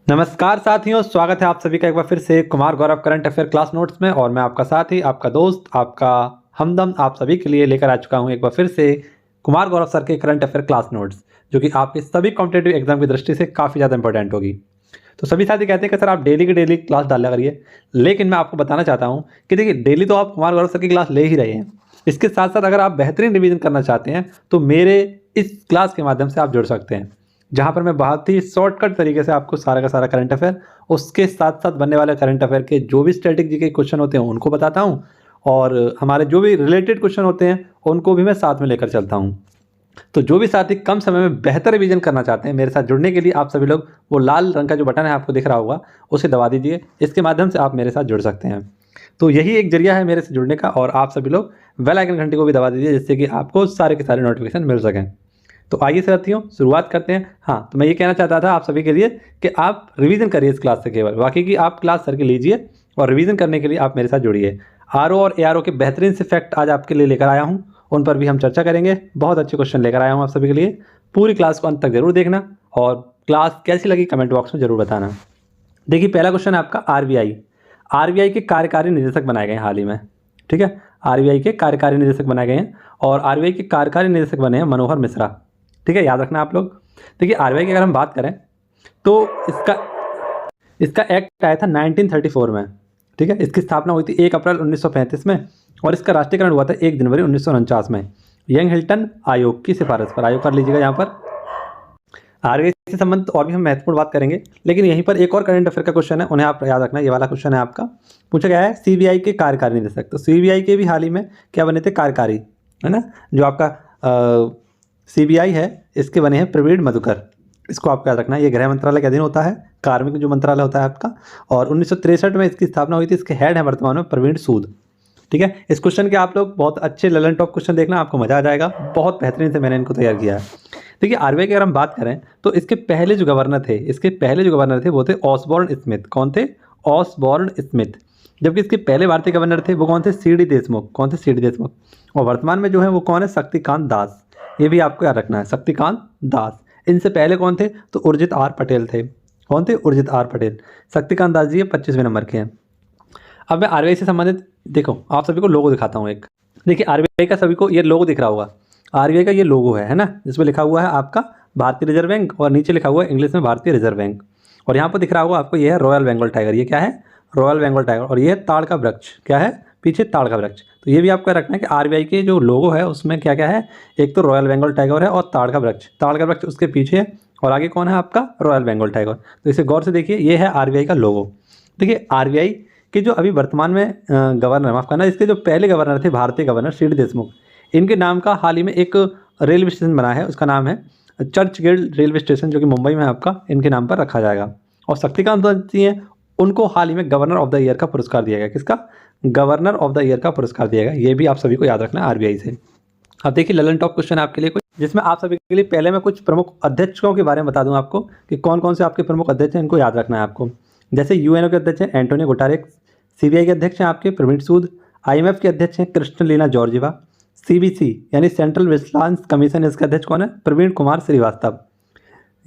नमस्कार साथियों, स्वागत है आप सभी का एक बार फिर से Kumar Gaurav current affair class notes में। और मैं आपका साथी, आपका दोस्त, आपका हमदम आप सभी के लिए लेकर आ चुका हूं एक बार फिर से कुमार गौरव सर के करंट अफेयर क्लास नोट्स, जो कि आपके सभी कॉम्पिटेटिव एग्जाम की दृष्टि से काफ़ी ज़्यादा इंपॉर्टेंट होगी। तो सभी साथी कहते हैं कि सर आप डेली की डेली क्लास डाला करिए, लेकिन मैं आपको बताना चाहता हूँ कि देखिए, डेली तो आप कुमार गौरव सर की क्लास ले ही रहे हैं। इसके साथ साथ अगर आप बेहतरीन रिवीजन करना चाहते हैं तो मेरे इस क्लास के माध्यम से आप जुड़ सकते हैं, जहाँ पर मैं बहुत ही शॉर्टकट तरीके से आपको सारा का सारा करंट अफेयर, उसके साथ साथ बनने वाले करंट अफेयर के जो भी स्टैटिक जी के क्वेश्चन होते हैं उनको बताता हूँ, और हमारे जो भी रिलेटेड क्वेश्चन होते हैं उनको भी मैं साथ में लेकर चलता हूँ। तो जो भी साथी कम समय में बेहतर रिवीजन करना चाहते हैं, मेरे साथ जुड़ने के लिए आप सभी लोग वो लाल रंग का जो बटन है आपको दिख रहा होगा, उसे दबा दीजिए। इसके माध्यम से आप मेरे साथ जुड़ सकते हैं। तो यही एक जरिया है मेरे से जुड़ने का, और आप सभी लोग बेल आइकन घंटी को भी दबा दीजिए, जिससे कि आपको सारे के सारे नोटिफिकेशन मिल सकें। तो आइए साथियों, शुरुआत करते हैं। हाँ, तो मैं ये कहना चाहता था आप सभी के लिए कि आप रिवीजन करिए इस क्लास से, केवल बाकी की आप क्लास सर की लीजिए, और रिवीजन करने के लिए आप मेरे साथ जुड़िए। आरओ और एआरओ के बेहतरीन से फैक्ट आज आपके लिए लेकर आया हूँ, उन पर भी हम चर्चा करेंगे। बहुत अच्छे क्वेश्चन लेकर आया हूँ आप सभी के लिए। पूरी क्लास को अंत तक जरूर देखना, और क्लास कैसी लगी कमेंट बॉक्स में जरूर बताना। देखिए, पहला क्वेश्चन है आपका आरबीआई के कार्यकारी निदेशक बनाए गए हैं हाल ही में। ठीक है, आरबीआई के कार्यकारी निदेशक बनाए गए हैं, और आरबीआई के कार्यकारी निदेशक बने हैं मनोहर मिश्रा। ठीक है, याद रखना आप लोग। देखिए, आरबीआई की अगर हम बात करें तो इसका एक्ट आया था 1934 में। ठीक है, इसकी स्थापना हुई थी 1 अप्रैल 1935 में, और इसका राष्ट्रीयकरण हुआ था 1 जनवरी 1949 में यंग हिल्टन आयोग की सिफारिश पर। आयोग कर लीजिएगा यहाँ पर। आरबीआई से संबंधित और भी हम महत्वपूर्ण बात करेंगे, लेकिन यहीं पर एक और करंट अफेयर का क्वेश्चन है, उन्हें आप याद रखना। ये वाला क्वेश्चन है आपका, पूछा गया है सीबीआई के कार्यकारी निदेशक। तो सीबीआई के भी हाल ही में क्या बने थे, कार्यकारी, है ना। जो आपका सीबीआई है, इसके बने हैं प्रवीण मधुकर। इसको आपको याद रखना है। ये गृह मंत्रालय के अधीन होता है, कार्मिक जो मंत्रालय होता है आपका, और 1963 में इसकी स्थापना हुई थी। इसके हेड है वर्तमान में प्रवीण सूद। ठीक है, इस क्वेश्चन के आप लोग बहुत अच्छे ललन टॉप क्वेश्चन देखना, आपको मजा आ जाएगा। बहुत बेहतरीन से मैंने इनको तैयार किया है। देखिए, आरबीआई की अगर हम बात करें तो इसके पहले जो गवर्नर थे वो थे ऑसबॉर्न स्मिथ। कौन थे? Osborne Smith. जबकि इसके पहले भारतीय गवर्नर थे वो कौन थे? सीडी देशमुख। कौन थे? सीडी देशमुख। और वर्तमान में जो है वो कौन है? शक्तिकांत दास। ये भी आपको याद रखना है, शक्तिकांत दास। इनसे पहले कौन थे? तो उर्जित आर पटेल थे। कौन थे? उर्जित आर पटेल। शक्तिकांत दास जी 25वें नंबर के हैं। अब मैं आरबीआई से संबंधित, देखो आप सभी को लोगो दिखाता हूँ एक। देखिए, आरबीआई का सभी को ये लोगो दिख रहा होगा। आरबीआई का ये लोगो है ना, जिसमें लिखा हुआ है आपका भारतीय रिजर्व बैंक, और नीचे लिखा हुआ है इंग्लिश में भारतीय रिजर्व बैंक। और यहाँ पर दिख रहा होगा आपको, ये है रॉयल बंगाल टाइगर। ये क्या है? Royal Bengal tiger. और ये है ताड़ का वृक्ष। क्या है? पीछे ताड़ का वृक्ष। तो ये भी आपको रखना है कि आरबीआई के जो लोगो है उसमें क्या क्या है। एक तो रॉयल बंगाल टाइगर है, और ताड़ का वृक्ष। ताड़ का वृक्ष उसके पीछे है, और आगे कौन है आपका? Royal Bengal tiger. तो इसे गौर से देखिए, ये है आरबीआई का लोगो। देखिए, आरबीआई के जो अभी वर्तमान में गवर्नर, माफ करना, इसके जो पहले गवर्नर थे भारतीय गवर्नर सीडी देशमुख, इनके नाम का हाल ही में एक रेलवे स्टेशन बना है। उसका नाम है चर्च गेट रेलवे स्टेशन, जो कि मुंबई में आपका इनके नाम पर रखा जाएगा। और शक्तिकांत दास जी हैं, उनको हाल ही में गवर्नर ऑफ द ईयर का पुरस्कार दिया गया। किसका? गवर्नर ऑफ द ईयर का पुरस्कार दिया गया। ये भी आप सभी को याद रखना है आरबीआई से। अब देखिए, ललन टॉप क्वेश्चन आपके लिए कुछ, जिसमें आप सभी के लिए पहले मैं कुछ प्रमुख अध्यक्षों के बारे में बता दूं आपको कि कौन कौन से आपके प्रमुख अध्यक्ष हैं, इनको याद रखना है आपको। जैसे यूएनओ के अध्यक्ष हैं एंटोनियो गुटेरेस, सीबीआई के अध्यक्ष हैं आपके प्रवीण सूद, आईएमएफ के अध्यक्ष हैं क्रिस्टलिना जॉर्जिवा, सीबीसी यानी सेंट्रल विजिलेंस कमीशन, इसके अध्यक्ष कौन है? प्रवीण कुमार श्रीवास्तव।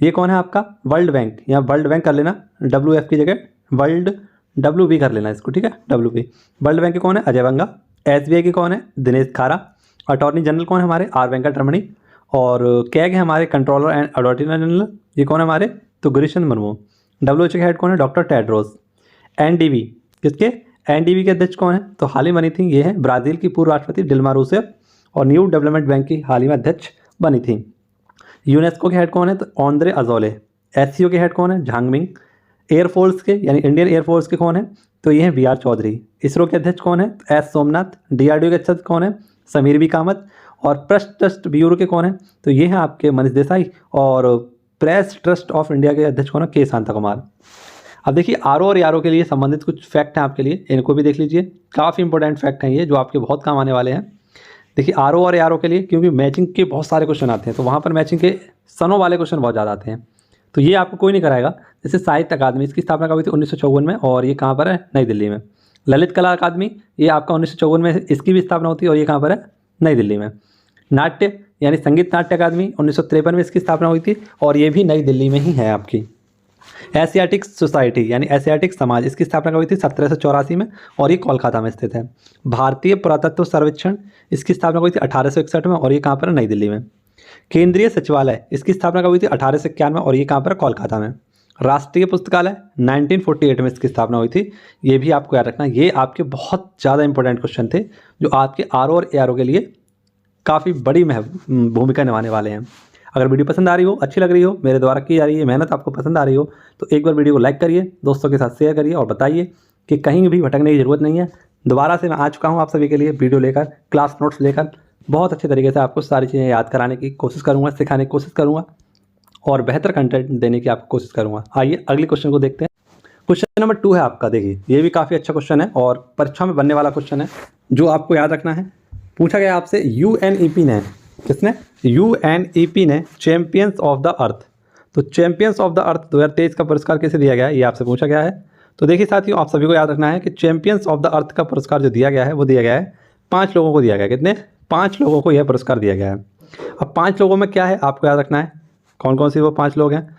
ये कौन है आपका? वर्ल्ड बैंक, यहाँ वर्ल्ड बैंक कर लेना, WF की जगह वर्ल्ड WB कर लेना इसको। ठीक है, WB। वर्ल्ड बैंक के कौन है? अजय बंगा। एसबीआई के कौन है? दिनेश खारा। अटॉर्नी जनरल कौन है हमारे? आर वेंकटरमणी। और कैग है हमारे कंट्रोलर एंड ऑडिटर जनरल, ये कौन है हमारे? तो गुरिशन मुर्मू। WHO के हेड कौन है? Doctor Tedros. एनडीबी, किसके? एनडीबी के अध्यक्ष कौन है? तो हाल ही बनी थी, ये है ब्राजील की पूर्व राष्ट्रपति दिल्मा रूसेफ। और न्यू डेवलपमेंट बैंक की हाल ही में अध्यक्ष बनी थी। यूनेस्को के हेड कौन है? तो ऑन्द्रे अजोले। एससीओ के हेड कौन है? झांगमिंग। एयरफोर्स के यानी इंडियन एयरफोर्स के कौन है? तो ये हैं BR चौधरी। इसरो के अध्यक्ष कौन है? तो S सोमनाथ। DRDO के अध्यक्ष कौन है? समीर बी कामत। और प्रेस ट्रस्ट ब्यूरो के कौन है? तो ये हैं आपके मनीष देसाई। और प्रेस ट्रस्ट ऑफ इंडिया के अध्यक्ष कौन है? के शांता कुमार। अब देखिए, आरओ और यारो के लिए संबंधित कुछ फैक्ट हैं आपके लिए, इनको भी देख लीजिए। काफ़ी इंपॉर्टेंट फैक्ट हैं ये, जो आपके बहुत काम आने वाले हैं। देखिए, आरओ और यारो के लिए, क्योंकि मैचिंग के बहुत सारे क्वेश्चन आते हैं, तो वहाँ पर मैचिंग के सनों वाले क्वेश्चन बहुत ज़्यादा आते हैं। तो ये आपको कोई नहीं कराएगा। जैसे साहित्य अकादमी, इसकी स्थापना कब हुई थी? 1954 में, और ये कहाँ पर है? नई दिल्ली में। ललित कला अकादमी, ये आपका 1954 में इसकी भी स्थापना होती है, और ये कहाँ पर है? नई दिल्ली में। नाट्य यानी संगीत नाट्य अकादमी 1953 में इसकी स्थापना हुई थी, और ये भी नई दिल्ली में ही है आपकी। एशियाटिक सोसाइटी यानी एशियाटिक समाज, इसकी स्थापना कब हुई थी? 1784 में, और ये कोलकाता में स्थित है। भारतीय पुरातत्व सर्वेक्षण, इसकी स्थापना हुई थी 1861 में, और ये कहाँ पर है? नई दिल्ली में। केंद्रीय सचिवालय, इसकी स्थापना कब हुई थी? 1891 में, और ये कहाँ पर है? कोलकाता में। राष्ट्रीय पुस्तकालय 1948 में इसकी स्थापना हुई थी। ये भी आपको याद रखना, ये आपके बहुत ज़्यादा इंपॉर्टेंट क्वेश्चन थे जो आपके आरओ और एआरओ के लिए काफ़ी बड़ी भूमिका निभाने वाले हैं। अगर वीडियो पसंद आ रही हो, अच्छी लग रही हो, मेरे द्वारा की जा रही है मेहनत आपको पसंद आ रही हो, तो एक बार वीडियो को लाइक करिए, दोस्तों के साथ शेयर करिए और बताइए कि कहीं भी भटकने की ज़रूरत नहीं है। दोबारा से मैं आ चुका हूँ आप सभी के लिए वीडियो लेकर, क्लास नोट्स लेकर। बहुत अच्छे तरीके से आपको सारी चीज़ें याद कराने की कोशिश करूँगा, सिखाने की कोशिश करूँगा और बेहतर कंटेंट देने की आपको कोशिश करूँगा। आइए अगले क्वेश्चन को देखते हैं। क्वेश्चन नंबर 2 है आपका, देखिए ये भी काफ़ी अच्छा क्वेश्चन है और परीक्षा में बनने वाला क्वेश्चन है जो आपको याद रखना है। पूछा गया आपसे, यूएनईपी ने, किसने? यूएनईपी ने चैंपियंस ऑफ द अर्थ, तो चैंपियंस ऑफ द अर्थ 2023 का पुरस्कार किसे दिया गया है, ये आपसे पूछा गया है। तो देखिए साथियों, आप सभी को याद रखना है कि चैंपियंस ऑफ द अर्थ का पुरस्कार जो दिया गया है वो दिया गया है 5 लोगों को दिया गया है। कितने? 5 लोगों को यह पुरस्कार दिया गया है। अब 5 लोगों में क्या है आपको याद रखना है, कौन कौन से वो 5 लोग हैं?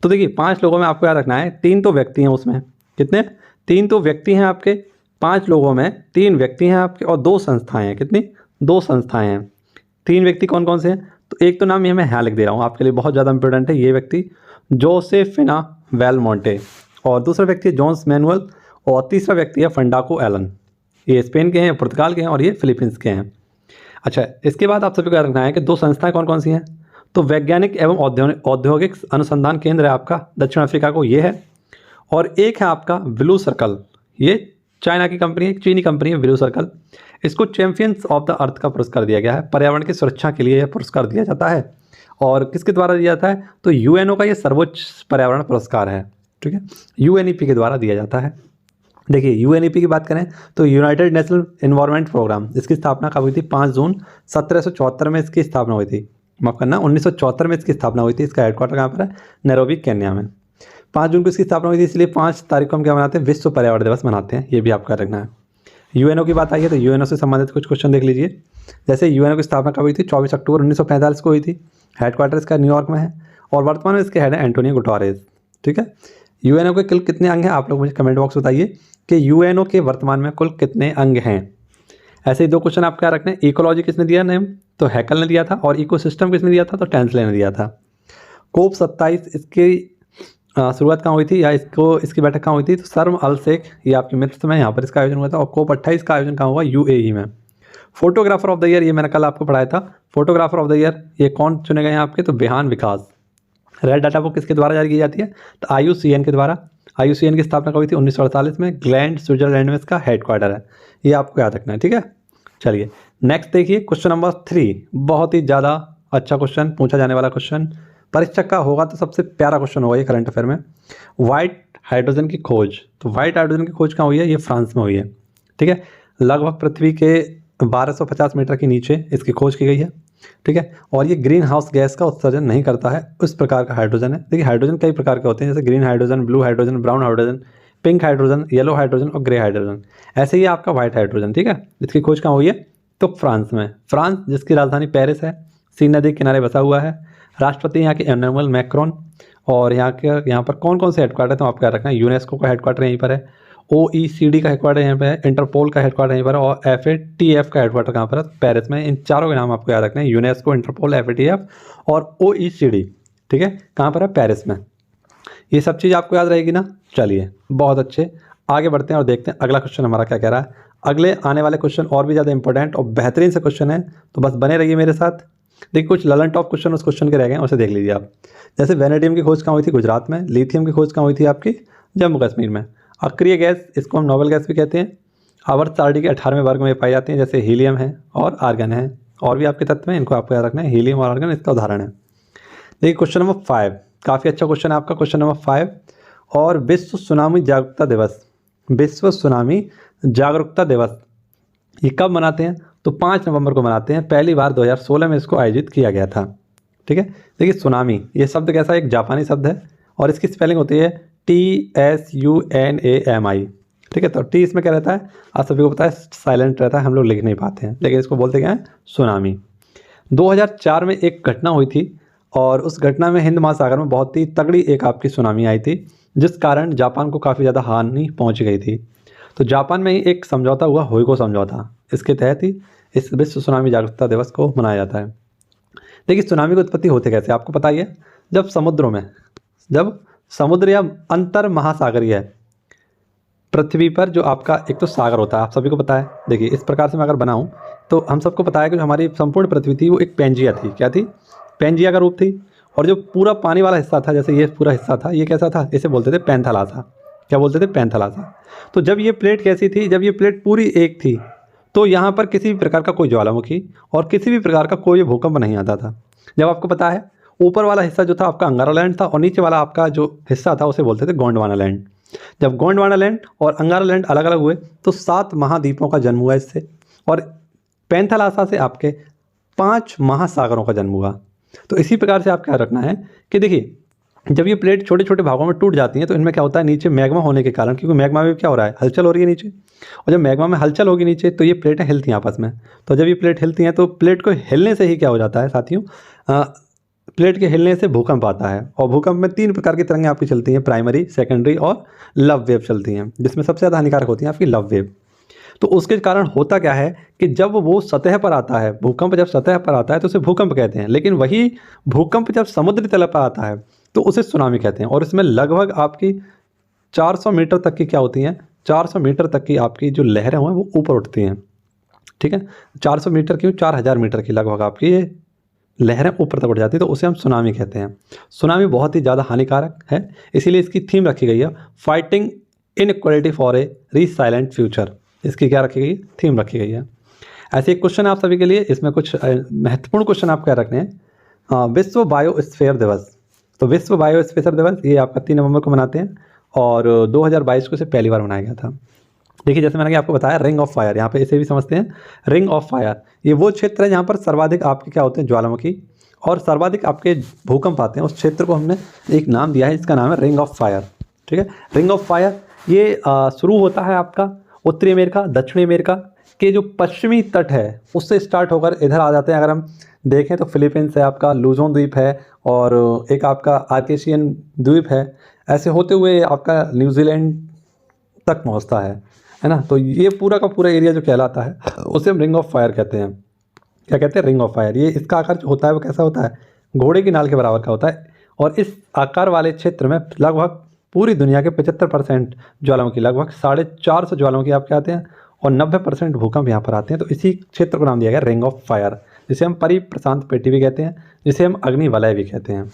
तो देखिए 5 लोगों में आपको याद रखना है 3 तो व्यक्ति हैं उसमें। कितने? 3 तो व्यक्ति हैं आपके, 5 लोगों में 3 व्यक्ति हैं आपके और 2 संस्थाएं हैं। कितनी? 2 संस्थाएं हैं। 3 व्यक्ति कौन कौन से हैं? तो एक तो नाम ये मैं यहाँ लिख दे रहा हूँ आपके लिए, बहुत ज़्यादा इंपॉर्टेंट है ये व्यक्ति, जोसेफिना वेलमोंटे, और दूसरा व्यक्ति है जॉन्स मैनुअल, और तीसरा व्यक्ति है फंडाको एलन। ये स्पेन के हैं, पुर्तगाल के हैं और ये फिलीपींस के हैं। अच्छा, इसके बाद आप सभी को याद रखना है कि 2 संस्थाएं कौन कौन सी हैं? तो वैज्ञानिक एवं औद्योगिक अनुसंधान केंद्र है आपका दक्षिण अफ्रीका को, ये है, और एक है आपका ब्लू सर्कल, ये चाइना की कंपनी है, एक चीनी कंपनी है ब्लू सर्कल। इसको चैंपियंस ऑफ द अर्थ का पुरस्कार दिया गया है। पर्यावरण की सुरक्षा के लिए यह पुरस्कार दिया जाता है, और किसके द्वारा दिया जाता है? तो यूएनओ का ये सर्वोच्च पर्यावरण पुरस्कार है। ठीक है, यूएनईपी के द्वारा दिया जाता है। देखिए यूएनईपी की बात करें तो यूनाइटेड नेशनल एनवायरनमेंट प्रोग्राम, इसकी स्थापना कब हुई थी? 5 जून 1774 में इसकी स्थापना हुई थी। माफ़ करना, 1974 में इसकी स्थापना हुई थी। इसका हेडक्वार्टर कहाँ पर है? नैरोबी, केन्या में। 5 जून को इसकी स्थापना हुई थी, इसलिए 5 तारीख को हम क्या मनाते हैं? विश्व पर्यावरण दिवस मनाते हैं। ये भी आपको याद रखना है। यूएनओ की बात आई है तो यूएनओ से संबंधित कुछ क्वेश्चन देख लीजिए। जैसे यूएनओ की स्थापना कब हुई थी? 24 अक्टूबर 1945 को हुई थी। हेडक्वार्टर इसका न्यूयॉर्क में है, और वर्तमान में इसके हेड है एंटोनियो गुटेरेस। ठीक है, यूएनओ के कुल कितने अंग हैं? आप लोग मुझे कमेंट बॉक्स बताइए कि यूएनओ के वर्तमान में कुल कितने अंग हैं। ऐसे ही 2 क्वेश्चन आप क्या रखना है। इकोलॉजी किसने दिया नेम? तो हैकल ने दिया था, और इकोसिस्टम किसने दिया था? तो टेंसले ने दिया था। कोप 27 इसकी शुरुआत कहाँ हुई थी, या इसकी बैठक कहाँ हुई थी? तो शर्म अल शेख, ये आपके मिस्र में, यहाँ पर इसका आयोजन हुआ था। और कोप 28 का आयोजन कहाँ हुआ? यूएई में। फोटोग्राफर ऑफ द ईयर, ये मैंने कल आपको पढ़ाया था। फोटोग्राफर ऑफ द ईयर ये कौन चुने गए हैं आपके? तो बिहान विकास। रेड डाटा बुक किसके द्वारा जारी की जाती है? तो आईयूसीएन के द्वारा। आईयूसीएन की स्थापना कब हुई थी? 1948 में। ग्लैंड स्विट्जरलैंड में इसका हेडक्वार्टर है। ये आपको याद रखना है। ठीक है, चलिए नेक्स्ट देखिए क्वेश्चन नंबर 3। बहुत ही ज़्यादा अच्छा क्वेश्चन पूछा जाने वाला क्वेश्चन, परीक्षा का होगा तो सबसे प्यारा क्वेश्चन होगा ये करंट अफेयर में। व्हाइट हाइड्रोजन की खोज, तो व्हाइट हाइड्रोजन की खोज कहाँ हुई है? ये फ्रांस में हुई है। ठीक है, लगभग पृथ्वी के 1250 मीटर के नीचे इसकी खोज की गई है। ठीक है, और ये ग्रीन हाउस गैस का उत्सर्जन नहीं करता है, उस प्रकार का हाइड्रोजन है। देखिए हाइड्रोजन कई प्रकार के होते हैं, जैसे green hydrogen, blue hydrogen, brown hydrogen, pink hydrogen, yellow hydrogen और ग्रे हाइड्रोजन। ऐसे ही आपका व्हाइट हाइड्रोजन। ठीक है, इसकी खोज कहाँ हुई है? तो फ्रांस में। फ्रांस जिसकी राजधानी पेरिस है, सीन नदी के किनारे बसा हुआ है। राष्ट्रपति यहाँ के इमैनुअल मैक्रोन, और यहाँ पर कौन कौन से हेडक्वार्टर तो आपको याद रखना है। यूनेस्को का हेडक्वार्टर यहीं पर है, OECD का हेडक्वार्टर यहाँ पे है, इंटरपोल का हेडक्वार्टर यहीं पर है, और FATF का हेडक्वार्टर कहाँ पर है? पेरिस में। इन चारों के नाम आपको याद रखना है, यूनेस्को, इंटरपोल, FATF और OECD। ठीक है, कहाँ पर है? पेरिस में। ये सब चीज़ आपको याद रहेगी ना। चलिए बहुत अच्छे, आगे बढ़ते हैं और देखते हैं अगला क्वेश्चन हमारा क्या कह रहा है। अगले आने वाले क्वेश्चन और भी ज़्यादा इंपॉर्टेंट और बेहतरीन से क्वेश्चन है, तो बस बने रहिए मेरे साथ। देखिए कुछ ललन टॉप क्वेश्चन उस क्वेश्चन के रह गए, उसे देख लीजिए आप। जैसे वेनेडियम की खोज कहाँ हुई थी? गुजरात में। लिथियम की खोज कहाँ हुई थी? आपकी जम्मू कश्मीर में। अक्रिय गैस, इसको हम नोबल गैस भी कहते हैं, आवर्त सारणी के 18वें वर्ग में पाई जाती हैं, जैसे हीलियम है और आर्गन है, और भी आपके तत्व हैं, इनको आपको याद रखना है। हीलियम और आर्गन इसका उदाहरण है। देखिए क्वेश्चन नंबर 5, काफ़ी अच्छा क्वेश्चन है आपका, क्वेश्चन नंबर 5। और विश्व सुनामी जागरूकता दिवस, विश्व सुनामी जागरूकता दिवस ये कब मनाते हैं? तो 5 नवंबर को मनाते हैं। पहली बार 2016 में इसको आयोजित किया गया था। ठीक है, देखिए सुनामी ये शब्द कैसा, एक जापानी शब्द है, और इसकी स्पेलिंग होती है TSUNAMI। ठीक है, तो टी इसमें क्या रहता है? आप सभी को पता है साइलेंट रहता है, हम लोग लिख नहीं पाते हैं, लेकिन इसको बोलते क्या है? सुनामी। 2004 में एक घटना हुई थी, और उस घटना में हिंद महासागर में बहुत ही तगड़ी एक आपकी सुनामी आई थी, जिस कारण जापान को काफ़ी ज़्यादा हानि पहुंच गई थी। तो जापान में ही एक समझौता हुआ, होइगो समझौता, इसके तहत ही इस विश्व सुनामी जागरूकता दिवस को मनाया जाता है। देखिए सुनामी की उत्पत्ति होते कैसे आपको पता ही है, जब समुद्रों में, जब समुद्र या अंतर महासागरीय पृथ्वी पर जो आपका एक तो सागर होता है, आप सभी को पता है। देखिए इस प्रकार से मैं अगर बनाऊं तो हम सबको पता है कि जो हमारी संपूर्ण पृथ्वी थी वो एक पेंजिया थी। क्या थी? पेंजिया का रूप थी। और जो पूरा पानी वाला हिस्सा था, जैसे ये पूरा हिस्सा था, ये कैसा था? इसे बोलते थे पैंथालासा। क्या बोलते थे? पैंथालासा। तो जब ये प्लेट कैसी थी? जब ये प्लेट पूरी एक थी तो यहाँ पर किसी भी प्रकार का कोई ज्वालामुखी और किसी भी प्रकार का कोई भूकंप नहीं आता था। जब आपको पता है ऊपर वाला हिस्सा जो था आपका अंगारा लैंड था और नीचे वाला आपका जो हिस्सा था उसे बोलते थे गोंडवाना लैंड। जब गोंडवाना लैंड और अंगारा लैंड अलग अलग हुए तो 7 महाद्वीपों का जन्म हुआ इससे, और पैंथालासा से आपके 5 महासागरों का जन्म हुआ। तो इसी प्रकार से आपको याद रखना है कि देखिए जब ये प्लेट छोटे छोटे भागों में टूट जाती हैं तो इनमें क्या होता है, नीचे मैग्मा होने के कारण, क्योंकि मैग्मा में क्या हो रहा है, हलचल हो रही है नीचे, और जब मैग्मा में हलचल होगी नीचे तो ये प्लेटें हिलती हैं आपस में। तो जब ये प्लेट हिलती हैं तो प्लेट को हिलने से ही क्या हो जाता है साथियों, प्लेट के हिलने से भूकंप आता है। और भूकंप में 3 प्रकार की तरंगें आपकी चलती हैं, प्राइमरी, सेकेंडरी और लव वेव चलती हैं, जिसमें सबसे ज़्यादा हानिकारक होती हैं आपकी लव वेव। तो उसके कारण होता क्या है कि जब वो सतह पर आता है, भूकंप जब सतह पर आता है तो उसे भूकंप कहते हैं, लेकिन वही भूकंप जब समुद्री तल पर आता है तो उसे सुनामी कहते हैं। और इसमें लगभग आपकी 400 मीटर तक की क्या होती हैं, 400 मीटर तक की आपकी जो लहरें हैं वो ऊपर उठती हैं। ठीक है, 400 मीटर क्यों, 4000 मीटर की लगभग आपकी ये लहरें ऊपर तक उठ जाती है, तो उसे हम सुनामी कहते हैं। सुनामी बहुत ही ज़्यादा हानिकारक है, इसीलिए इसकी थीम रखी गई है fighting inequality for a resilient future. इसकी क्या रखी गई? थीम रखी गई है। ऐसे एक क्वेश्चन आप सभी के लिए, इसमें कुछ महत्वपूर्ण क्वेश्चन आप क्या रखने हैं। विश्व बायोस्फीयर दिवस, तो विश्व बायोस्फीयर दिवस ये आपका 3 नवंबर को मनाते हैं और 2022 को इसे पहली बार मनाया गया था। देखिए जैसे मैंने आपको बताया रिंग ऑफ फायर, यहाँ पे इसे भी समझते हैं रिंग ऑफ फायर, ये वो क्षेत्र है जहाँ पर सर्वाधिक आपके क्या होते हैं, ज्वालामुखी और सर्वाधिक आपके भूकंप आते हैं। उस क्षेत्र को हमने एक नाम दिया है, इसका नाम है रिंग ऑफ फायर। ठीक है, रिंग ऑफ फायर ये शुरू होता है आपका उत्तरी अमेरिका, दक्षिणी अमेरिका के जो पश्चिमी तट है उससे स्टार्ट होकर इधर आ जाते हैं। अगर हम देखें तो फिलीपींस है आपका, लूजोन द्वीप है और एक आपका आर्केशियन द्वीप है, ऐसे होते हुए आपका न्यूजीलैंड तक पहुंचता है ना। तो ये पूरा का पूरा एरिया जो कहलाता है उसे हम रिंग ऑफ फायर कहते हैं। क्या कहते हैं? Ring of fire. ये इसका आकार जो होता है वो कैसा होता है, घोड़े की नाल के बराबर का होता है। और इस आकार वाले क्षेत्र में लगभग पूरी दुनिया के 75% ज्वालामुखी, लगभग 450 ज्वालामुखी आपके आते हैं और 90% भूकंप यहाँ पर आते हैं। तो इसी क्षेत्र को नाम दिया गया रिंग ऑफ फायर, जिसे हम परिप्रशांत पेटी भी कहते हैं, जिसे हम अग्नि वलय भी कहते हैं।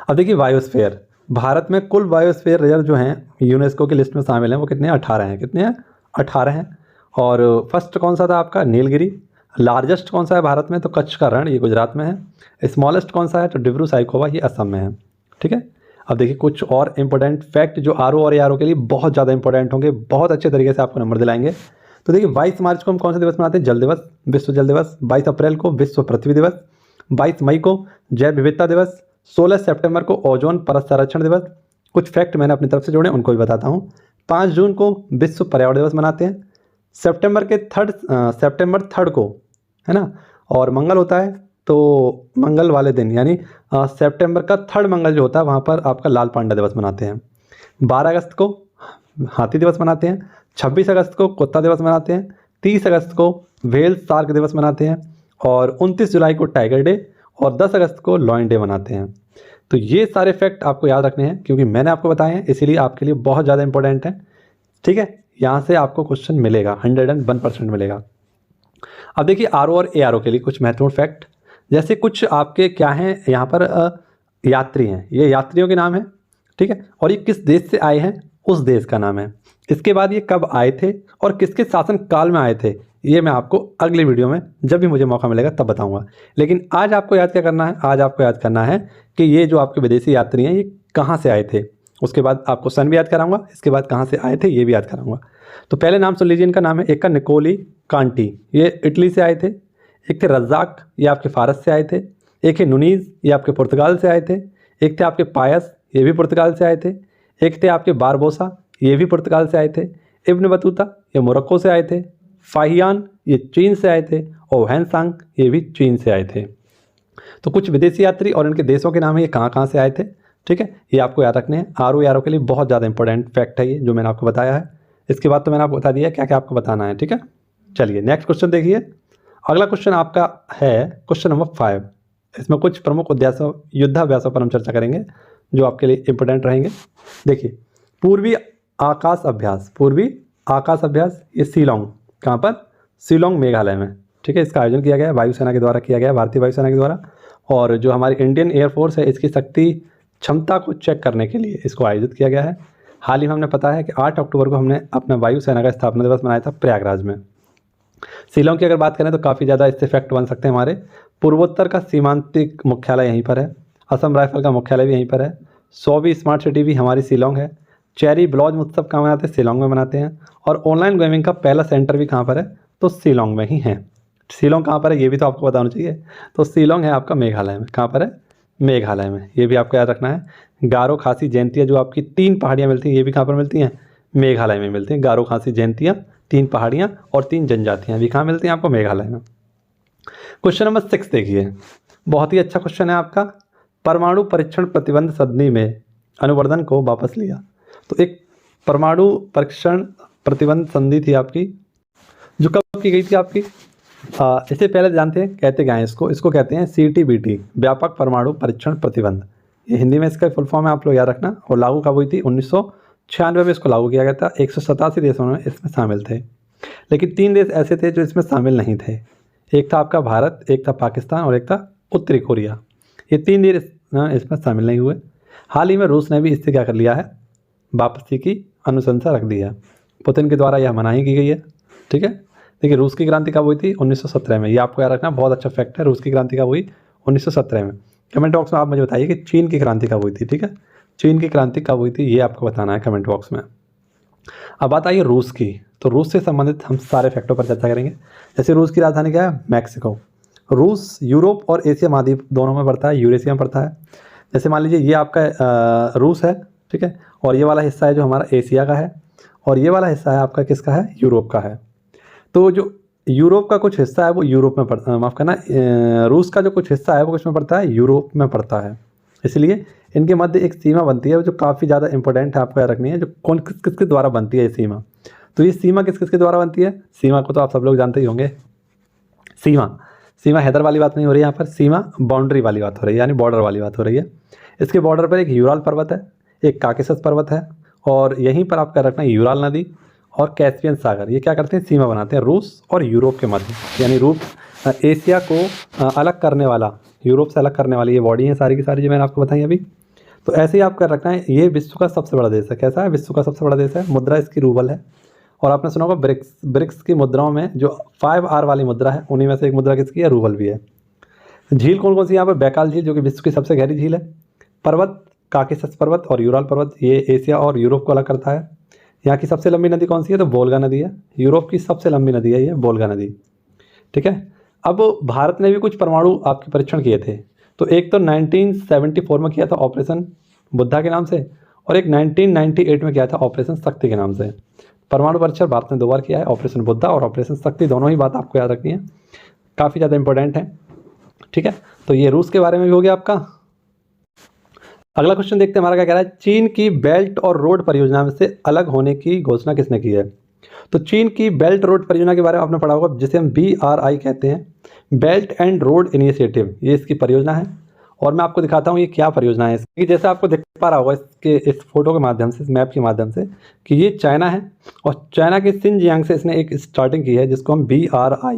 अब देखिए बायोस्फीयर, भारत में कुल बायोस्फीयर रिजर्व जो हैं यूनेस्को की लिस्ट में शामिल हैं वो कितने हैं? 18 हैं। कितने हैं? 18 हैं। और फर्स्ट कौन सा था आपका? नीलगिरी। लार्जेस्ट कौन सा है भारत में? तो कच्छ का रण, ये गुजरात में है। स्मॉलेस्ट कौन सा है? तो डिब्रू साइखोवा, ये असम में है। ठीक है, अब देखिए कुछ और इंपॉर्टेंट फैक्ट जो आरओ और एआरओ के लिए बहुत ज़्यादा इंपॉर्टेंट होंगे, बहुत अच्छे तरीके से आपको नंबर दिलाएंगे। तो देखिए 22 मार्च को हम कौन सा दिवस मनाते हैं? जल दिवस, विश्व जल दिवस। 22 अप्रैल को विश्व पृथ्वी दिवस। 22 मई को जैव विविधता दिवस। 16 सितंबर को ओजोन परत संरक्षण दिवस। कुछ फैक्ट मैंने अपनी तरफ से जोड़े, उनको भी बताता हूँ। 5 जून को विश्व पर्यावरण दिवस मनाते हैं। सितंबर 3 को, है ना, और मंगल होता है तो मंगल वाले दिन यानी सितंबर का 3rd मंगल जो होता है वहाँ पर आपका लाल पांडा दिवस मनाते हैं। 12 अगस्त को हाथी दिवस मनाते हैं। 26 अगस्त को कुत्ता दिवस मनाते हैं। 30 अगस्त को व्हेल शार्क दिवस मनाते हैं और 29 जुलाई को टाइगर डे और 10 अगस्त को लॉयन डे मनाते हैं। तो ये सारे फैक्ट आपको याद रखने हैं क्योंकि मैंने आपको बताए हैं, इसीलिए आपके लिए बहुत ज़्यादा इंपॉर्टेंट है। ठीक है, यहाँ से आपको क्वेश्चन मिलेगा, 101% मिलेगा। अब देखिए आरओ और एआरओ के लिए कुछ महत्वपूर्ण फैक्ट, जैसे कुछ आपके क्या हैं यहाँ पर यात्री हैं, ये यात्रियों के नाम है। ठीक है, और ये किस देश से आए हैं उस देश का नाम है। इसके बाद ये कब आए थे और किसके शासन काल में आए थे, ये मैं आपको अगली वीडियो में जब भी मुझे मौका मिलेगा तब बताऊंगा। लेकिन आज आपको याद क्या करना है? आज आपको याद करना है कि ये जो आपके विदेशी यात्री हैं ये कहाँ से आए थे। उसके बाद आपको सन भी याद कराऊंगा, इसके बाद कहाँ से आए थे ये भी याद कराऊंगा। तो पहले नाम सुन लीजिए, इनका नाम है, एक का निकोली कांटी, ये इटली से आए थे। एक थे रज्जाक, ये आपके फारस से आए थे। एक है नुनीज़, ये आपके पुर्तगाल से आए थे। एक थे आपके पायस, ये भी पुर्तगाल से आए थे। एक थे आपके बारबोसा, ये भी पुर्तगाल से आए थे। इब्न बतूता, ये मोरक्को से आए थे। फाहियान, ये चीन से आए थे। और वैनसांग, ये भी चीन से आए थे। तो कुछ विदेशी यात्री और इनके देशों के नाम है, ये कहाँ कहाँ से आए थे, ठीक है, ये आपको याद रखने हैं। आर के लिए बहुत ज़्यादा इंपॉर्टेंट फैक्ट है ये जो मैंने आपको बताया है। इसके बाद तो मैंने आपको बता दिया क्या क्या आपको बताना है, ठीक है। चलिए नेक्स्ट क्वेश्चन देखिए। अगला क्वेश्चन आपका है क्वेश्चन नंबर 5। इसमें कुछ प्रमुख युद्धाभ्यासों पर हम चर्चा करेंगे जो आपके लिए इंपॉर्टेंट रहेंगे। देखिए, पूर्वी आकाश अभ्यास ये शिलोंग, कहाँ पर, शिलोंग मेघालय में, ठीक है। इसका आयोजन किया गया है वायुसेना के द्वारा, किया गया भारतीय वायुसेना के द्वारा। और जो हमारी इंडियन एयरफोर्स है इसकी शक्ति क्षमता को चेक करने के लिए इसको आयोजित किया गया है। हाल ही में हमने पता है कि 8 अक्टूबर को हमने अपना वायुसेना का स्थापना दिवस मनाया था प्रयागराज में। शिलोंग की अगर बात करें तो काफ़ी ज़्यादा इससे फैक्ट बन सकते हैं हमारे। पूर्वोत्तर का सीमांतिक मुख्यालय यहीं पर है, असम राइफल का मुख्यालय भी यहीं पर है, 100वीं स्मार्ट सिटी भी हमारी शिलोंग है, चेरी ब्लॉसम उत्सव कहाँ मनाते हैं, शिलोंग में मनाते हैं, और ऑनलाइन गेमिंग का पहला सेंटर भी कहाँ पर है, तो शिलोंग में ही है। शिलोंग कहाँ पर है ये भी तो आपको बताना चाहिए। तो शिलोंग है आपका मेघालय में, कहाँ पर है, मेघालय में, ये भी आपको याद रखना है। गारो खासी जयंतियाँ जो आपकी 3 पहाड़ियाँ मिलती हैं, ये भी कहाँ पर मिलती हैं, मेघालय में मिलती हैं। गारो खासी जयंतियाँ, 3 पहाड़ियाँ और 3 जनजातियाँ भी कहाँ मिलती हैं आपको, मेघालय में। क्वेश्चन नंबर 6 देखिए, बहुत ही अच्छा क्वेश्चन है आपका। परमाणु परीक्षण प्रतिबंध संधि में अनुवर्तन को वापस लिया। तो एक परमाणु परीक्षण प्रतिबंध संधि थी आपकी जो कब की गई थी आपकी, इससे पहले जानते हैं कहते क्या हैं इसको कहते हैं CTBT, व्यापक परमाणु परीक्षण प्रतिबंध। ये हिंदी में इसका फुल फॉर्म है, आप लोग याद रखना। और लागू कब हुई थी, 1996 में इसको लागू किया गया था। 187 देशों में इसमें शामिल थे, लेकिन 3 देश ऐसे थे जो इसमें शामिल नहीं थे। एक था आपका भारत, एक था पाकिस्तान और एक था उत्तरी कोरिया। ये 3 देश इसमें शामिल नहीं हुए। हाल ही में रूस ने भी इससे क्या कर लिया है, वापसी की अनुशंसा रख दी है। पुतिन के द्वारा यह मनाही की गई है, ठीक है। देखिए, रूस की क्रांति कब हुई थी, 1917 में। ये आपको याद रखना, बहुत अच्छा फैक्ट है। रूस की क्रांति कब हुई, 1917 में। कमेंट बॉक्स में आप मुझे बताइए कि चीन की क्रांति कब हुई थी, ठीक है। चीन की क्रांति कब हुई थी ये आपको बताना है कमेंट बॉक्स में। अब बात आई रूस की, तो रूस से संबंधित हम सारे फैक्टों पर चर्चा करेंगे। जैसे रूस की राजधानी क्या है, मैक्सिको। रूस यूरोप और एशिया महाद्वीप दोनों में पड़ता है, यूरेशिया में पड़ता है। जैसे मान लीजिए ये आपका रूस है, ठीक है, और ये वाला हिस्सा है जो हमारा एशिया का है, और ये वाला हिस्सा है आपका किसका है, यूरोप का है। तो जो यूरोप का कुछ हिस्सा है वो यूरोप में पड़ता है, माफ़ करना, रूस का जो कुछ हिस्सा है वो किस में पड़ता है, यूरोप में पड़ता है। इसलिए इनके मध्य एक सीमा बनती है जो काफ़ी ज़्यादा इंपॉर्टेंट है, आपको याद रखनी है। जो कौन किसके द्वारा बनती है ये सीमा, तो ये सीमा किसके द्वारा बनती है, सीमा को तो आप सब लोग जानते ही होंगे। सीमा हैदर वाली बात नहीं हो रही है यहाँ पर, सीमा बाउंड्री वाली बात हो रही है, यानी बॉर्डर वाली बात हो रही है। इसके बॉर्डर पर एक यूराल पर्वत है, एक काकेशस पर्वत है, और यहीं पर आपका रखना है यूराल नदी और कैस्पियन सागर। ये क्या करते हैं, सीमा बनाते हैं रूस और यूरोप के मध्य, यानी एशिया को अलग करने वाला, यूरोप से अलग करने वाली ये बॉडी है सारी की सारी जो मैंने आपको बताई अभी। तो ऐसे ही आप कर रखना है। ये विश्व का सबसे बड़ा देश है, कैसा है, विश्व का सबसे बड़ा देश है। मुद्रा इसकी रूबल है, और आपने सुना होगा ब्रिक्स की मुद्राओं में जो 5R वाली मुद्रा है उन्हीं में से एक मुद्रा किसकी है, रूबल भी है। झील कौन कौन सी यहाँ पर, बैकाल झील जो कि विश्व की सबसे गहरी झील है। पर्वत काकेशस पर्वत और यूराल पर्वत, ये एशिया और यूरोप को अलग करता है। यहाँ की सबसे लंबी नदी कौन सी है, तो वोल्गा नदी है। यूरोप की सबसे लंबी नदी है ये वोल्गा नदी, ठीक है। अब भारत ने भी कुछ परमाणु आपके परीक्षण किए थे। तो एक तो 1974 में किया था ऑपरेशन बुद्धा के नाम से, और एक 1998 में किया था ऑपरेशन शक्ति के नाम से। परमाणु परीक्षण भारत ने 2 बार किया है, ऑपरेशन बुद्धा और ऑपरेशन शक्ति, दोनों ही बात आपको याद रखनी है, काफ़ी ज़्यादा इंपॉर्टेंट है, ठीक है। तो ये रूस के बारे में भी हो गया आपका। अगला क्वेश्चन देखते हैं हमारा क्या कह रहा है, चीन की बेल्ट और रोड परियोजना में से अलग होने की घोषणा किसने की है। तो चीन की बेल्ट रोड परियोजना के बारे में आपने पढ़ा होगा, जिसे हम BRI कहते हैं, बेल्ट एंड रोड इनिशिएटिव, ये इसकी परियोजना है। और मैं आपको दिखाता हूँ ये क्या परियोजना है इसकी। जैसे आपको दिख पा रहा होगा इस फोटो के माध्यम से, इस मैप के माध्यम से, कि ये चाइना है, और चाइना के शिनजियांग से इसने एक स्टार्टिंग की है जिसको हम BRI,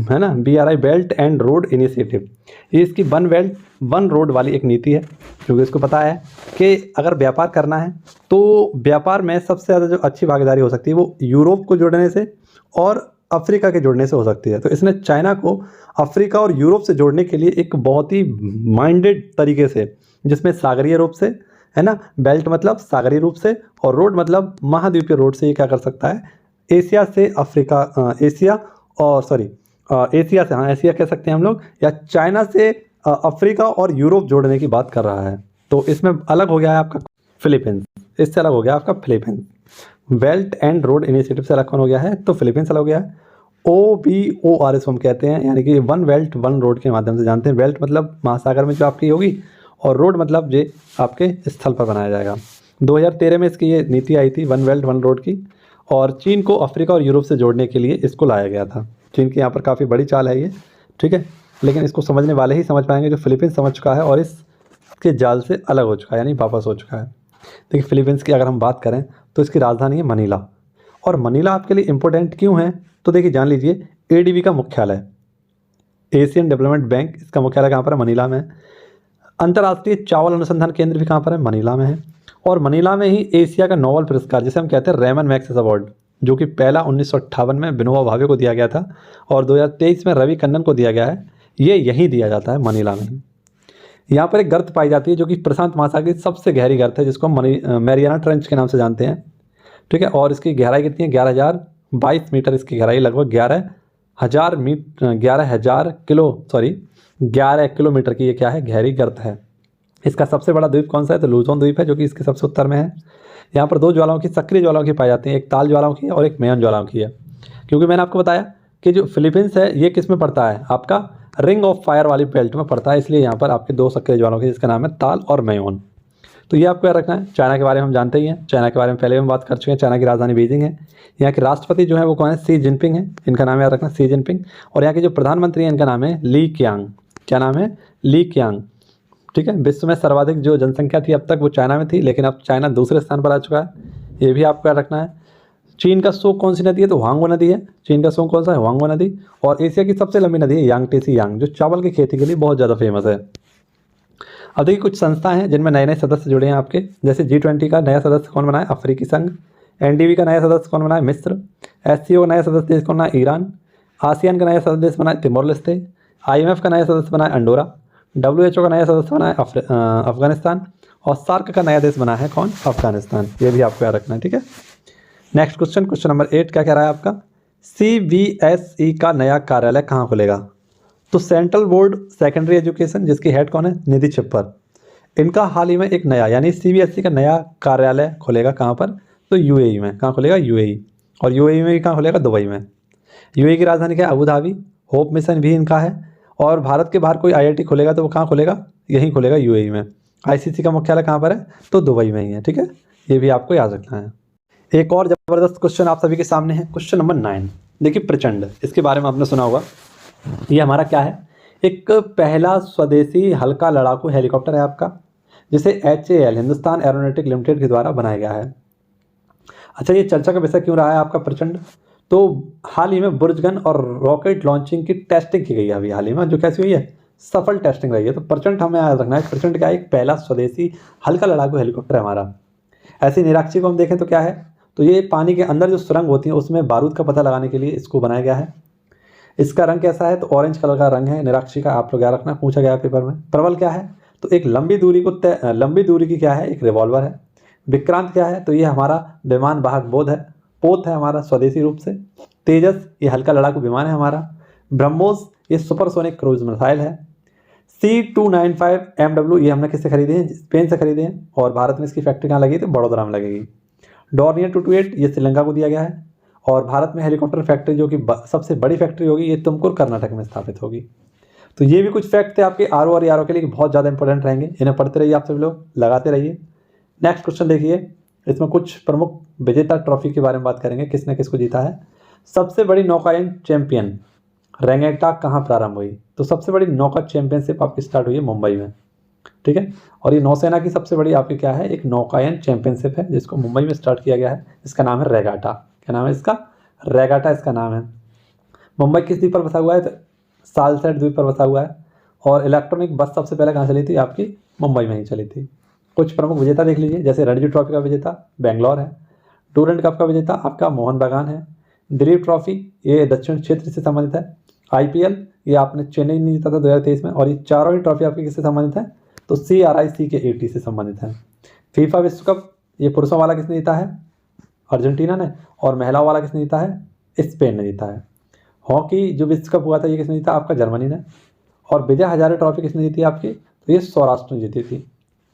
है ना, BRI belt and road initiative. ये इसकी 1 बेल्ट 1 रोड वाली एक नीति है, क्योंकि इसको पता है कि अगर व्यापार करना है तो व्यापार में सबसे ज़्यादा जो अच्छी भागीदारी हो सकती है वो यूरोप को जोड़ने से और अफ्रीका के जोड़ने से हो सकती है। तो इसने चाइना को अफ्रीका और यूरोप से जोड़ने के लिए एक बहुत ही माइंडेड तरीके से, जिसमें सागरीय रूप से, है ना, बेल्ट मतलब सागरीय रूप से, और रोड मतलब महाद्वीपीय रोड से, ये क्या कर सकता है, एशिया से अफ्रीका, एशिया से, हाँ एशिया कह सकते हैं हम लोग, या चाइना से अफ्रीका और यूरोप जोड़ने की बात कर रहा है। तो इसमें अलग हो गया है आपका फिलीपींस, इससे अलग हो गया आपका Philippines. Belt and road initiative से अलग कौन हो गया है, तो फिलीपींस अलग हो गया है। OBOR इसको हम कहते हैं, यानी कि वन बेल्ट वन रोड के माध्यम से जानते हैं। बेल्ट मतलब महासागर में जो आपकी होगी, और रोड मतलब ये आपके स्थल पर बनाया जाएगा। 2013 में इसकी ये नीति आई थी वन बेल्ट वन रोड की, और चीन को अफ्रीका और यूरोप से जोड़ने के लिए इसको लाया गया था। चीन की यहाँ पर काफ़ी बड़ी चाल है ये, ठीक है, लेकिन इसको समझने वाले ही समझ पाएंगे जो फिलीपींस समझ चुका है और इसके जाल से अलग हो चुका है, यानी वापस हो चुका है। देखिए फिलीपींस की अगर हम बात करें तो इसकी राजधानी है मनीला। और मनीला आपके लिए इम्पोर्टेंट क्यों है, तो देखिए जान लीजिए, ADB का मुख्यालय, एशियन डेवलपमेंट बैंक, इसका मुख्यालय कहाँ पर है, मनीला में है। अंतर्राष्ट्रीय चावल अनुसंधान केंद्र भी कहाँ पर है, मनीला में है। और मनीला में ही एशिया का नोबेल पुरस्कार, जिसे हम कहते हैं रेमन मैग्सेस अवार्ड, जो कि पहला 1958 में विनोबा भावे को दिया गया था और 2023 में रवि कन्नन को दिया गया है, ये यहीं दिया जाता है, मनीला में ही। यहाँ पर एक गर्त पाई जाती है जो कि प्रशांत महासागर की सबसे गहरी गर्त है, जिसको हम मैरियाना ट्रेंच के नाम से जानते हैं, ठीक है। और इसकी गहराई कितनी है, 11,022 मीटर इसकी गहराई, लगभग 11 किलोमीटर की ये क्या है, गहरी गर्त है। इसका सबसे बड़ा द्वीप कौन सा है, तो लुजोन द्वीप है, जो कि इसके सबसे उत्तर में है। यहाँ पर दो ज्वालामुखी, सक्रिय ज्वालामुखी पाई जाती हैं, एक ताल ज्वालामुखी और एक मेयन ज्वालामुखी है। क्योंकि मैंने आपको बताया कि जो फिलीपींस है ये किस में पड़ता है, आपका रिंग ऑफ फायर वाली बेल्ट में पड़ता है, इसलिए यहाँ पर आपके दो सक्रिय ज्वालामुखी, जिसका नाम है ताल और मेयोन। तो ये आपको याद रखना है। चाइना के बारे में हम जानते ही हैं, चाइना के बारे में पहले हम बात कर चुके हैं। चाइना की राजधानी बीजिंग है। यहाँ के राष्ट्रपति जो है वो कौन है, सी जिनपिंग है, इनका नाम याद रखना, सी जिनपिंग। और यहाँ के जो प्रधानमंत्री हैं इनका नाम है ली क्यांग। क्या नाम है, ली क्यांग, ठीक है। विश्व में सर्वाधिक जो जनसंख्या थी अब तक वो चाइना में थी, लेकिन अब चाइना दूसरे स्थान पर आ चुका है, ये भी आपको याद रखना है। चीन का शोक कौन सी नदी है, तो हुआंगो नदी है। चीन का शोक कौन सा है, हुआंगो नदी। और एशिया की सबसे लंबी नदी है यांगटेसी यांग, जो चावल की खेती के लिए बहुत ज़्यादा फेमस है। अब देखिए कुछ संस्था हैं जिनमें नए नए सदस्य जुड़े हैं आपके, जैसे G20 का नया सदस्य कौन बना है, अफ्रीकी संघ। NDB का नया सदस्य कौन बना है, मिस्र। SCO का नया सदस्य देश कौन बना है, ईरान। आसियान का नया सदस्य बना है तिमोर लेस्ते। IMF का नया सदस्य बना है अंडोरा। WHO का नया सदस्य बना है अफगानिस्तान। और सार्क का नया देश बना है कौन, अफगानिस्तान। ये भी आपको याद रखना है, ठीक है। नेक्स्ट क्वेश्चन, क्वेश्चन नंबर 8 क्या कह रहा है आपका, CBSE का नया कार्यालय कहाँ खुलेगा, तो सेंट्रल बोर्ड सेकेंडरी एजुकेशन, जिसकी हेड कौन है, निधि छिप्पर, इनका हाल ही में एक नया यानी CBSE का नया कार्यालय खुलेगा कहाँ पर, तो UAE में। कहाँ खुलेगा, UAE। और UAE में भी कहाँ खुलेगा, दुबई में। UAE की राजधानी क्या है, अबू धाबी। होप मिशन भी इनका है। और भारत के बाहर कोई IIT खुलेगा तो वो कहाँ खुलेगा, यहीं खुलेगा, UAE में। ICC का मुख्यालय कहाँ पर है, तो दुबई में ही है, ठीक है। ये भी आपको याद रखना है। एक और ज़बरदस्त क्वेश्चन आप सभी के सामने है, क्वेश्चन नंबर 9। देखिए प्रचंड, इसके बारे में आपने सुना होगा। ये हमारा क्या है, एक पहला स्वदेशी हल्का लड़ाकू हेलीकॉप्टर है आपका, जिसे HAL हिंदुस्तान एरोनॉटिक लिमिटेड के द्वारा बनाया गया है। अच्छा, ये चर्चा का विषय क्यों रहा है आपका प्रचंड, तो हाल ही में बुर्जगन और रॉकेट लॉन्चिंग की टेस्टिंग की गई है अभी हाल ही में, जो कैसी हुई है, सफल टेस्टिंग रही है। तो प्रचंड हमें याद रखना है, प्रचंड क्या है, एक पहला स्वदेशी हल्का लड़ाकू हेलीकॉप्टर है हमारा। ऐसी निराक्षी को हम देखें तो क्या है, तो ये पानी के अंदर जो सुरंग होती है उसमें बारूद का पता लगाने के लिए इसको बनाया गया है। इसका रंग कैसा है, तो ऑरेंज कलर का रंग है निराक्षी का, आप लोग याद रखना, पूछा गया पेपर में। प्रबल क्या है, तो एक लंबी दूरी की क्या है, एक रिवॉल्वर है। विक्रांत क्या है, तो ये हमारा विमान वाहक पोत है हमारा स्वदेशी रूप से। तेजस ये हल्का लड़ाकू विमान है हमारा। ब्रह्मोस ये सुपरसोनिक क्रूज मिसाइल है। C295 MW ये हमने किससे खरीदे हैं, स्पेन से खरीदे हैं। और भारत में इसकी फैक्ट्री कहाँ लगी, तो बड़ोदरा में लगेगी। डॉर्नियर 228 ये श्रीलंका को दिया गया है। और भारत में हेलीकॉप्टर फैक्ट्री जो कि सबसे बड़ी फैक्ट्री होगी, ये तुमकुर कर्नाटक में स्थापित होगी। तो ये भी कुछ फैक्ट थे आपके RO और ERO के लिए, बहुत ज़्यादा इंपॉर्टेंट रहेंगे, इन्हें पढ़ते रहिए, आप सभी लोग लगाते रहिए। नेक्स्ट क्वेश्चन देखिए, इसमें कुछ प्रमुख विजेता ट्रॉफी के बारे में बात करेंगे, किसने किसको जीता है। सबसे बड़ी नौकायन चैंपियन रेगेटा कहाँ प्रारंभ हुई, तो सबसे बड़ी नौका चैंपियनशिप आपकी स्टार्ट हुई है मुंबई में, ठीक है। और ये नौसेना की सबसे बड़ी आपकी क्या है, एक नौकायन चैंपियनशिप है, जिसको मुंबई में स्टार्ट किया गया है। इसका नाम है रेगाटा। क्या नाम है इसका, रेगाटा इसका नाम है। मुंबई किस द्वीप पर बसा हुआ है, तो सालसेट द्वीप पर बसा हुआ है। और इलेक्ट्रॉनिक बस सबसे पहले कहाँ चली थी, आपकी मुंबई में ही चली थी। कुछ प्रमुख विजेता देख लीजिए, जैसे रणजी ट्रॉफी का विजेता बेंगलोर है। डूरंड कप का विजेता आपका मोहन बागान है। दिलीप ट्रॉफी ये दक्षिण क्षेत्र से संबंधित है। IPL ये आपने चेन्नई ने जीता था 2023 में। और ये चारों ही ट्रॉफी आपकी किससे संबंधित है, तो CRIC के 80 से संबंधित है। फीफा विश्व कप ये पुरुषों वाला किसने जीता है, अर्जेंटीना ने। और महिलाओं वाला किसने जीता है, स्पेन ने जीता है। हॉकी जो विश्व कप हुआ था ये किसने जीता, आपका जर्मनी ने। और विजय हजारे ट्रॉफी किसने जीती आपकी, तो ये सौराष्ट्र ने जीती थी,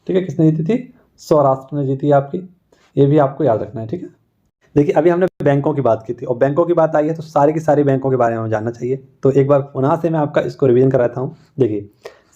ठीक है। किसने जीती थी, सौराष्ट्र ने जीती है आपकी, ये भी आपको याद रखना है, ठीक है। देखिए अभी हमने बैंकों की बात की थी और बैंकों की बात आई है तो सारी की सारी बैंकों के बारे में हमें जानना चाहिए। तो एक बार पुनः से मैं आपका इसको रिवीजन कराता हूँ। देखिए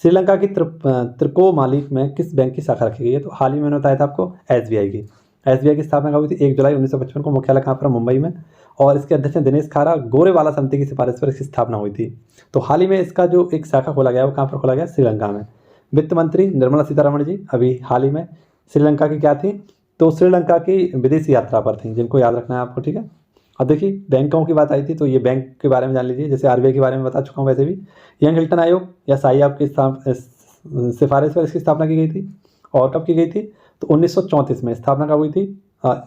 श्रीलंका की त्रिकोमाली में किस बैंक की शाखा रखी गई है? तो हाल ही में मैंने बताया था आपको एसबीआई की। एसबीआई की स्थापना कब हुई थी? 1 जुलाई 1955 को। मुख्यालय कहाँ पर? मुंबई में। और इसके अध्यक्ष हैं दिनेश खारा। गोरेवाला समिति की सिफारिश पर इसकी स्थापना हुई थी। तो हाल ही में इसका जो एक शाखा खोला गया वो कहाँ पर खोला गया? श्रीलंका में। वित्त मंत्री निर्मला सीतारमण जी अभी हाल ही में श्रीलंका की क्या थी? तो श्रीलंका की विदेशी यात्रा पर थी, जिनको याद रखना है आपको, ठीक है। अब देखिए बैंकों की बात आई थी तो ये बैंक के बारे में जान लीजिए। जैसे आरबीआई के बारे में बता चुका हूँ, वैसे भी यंग हिल्टन आयोग या साइयाब की सिफारिश पर इसकी स्थापना की गई थी। और कब की गई थी? तो 1934 में स्थापना कब हुई थी?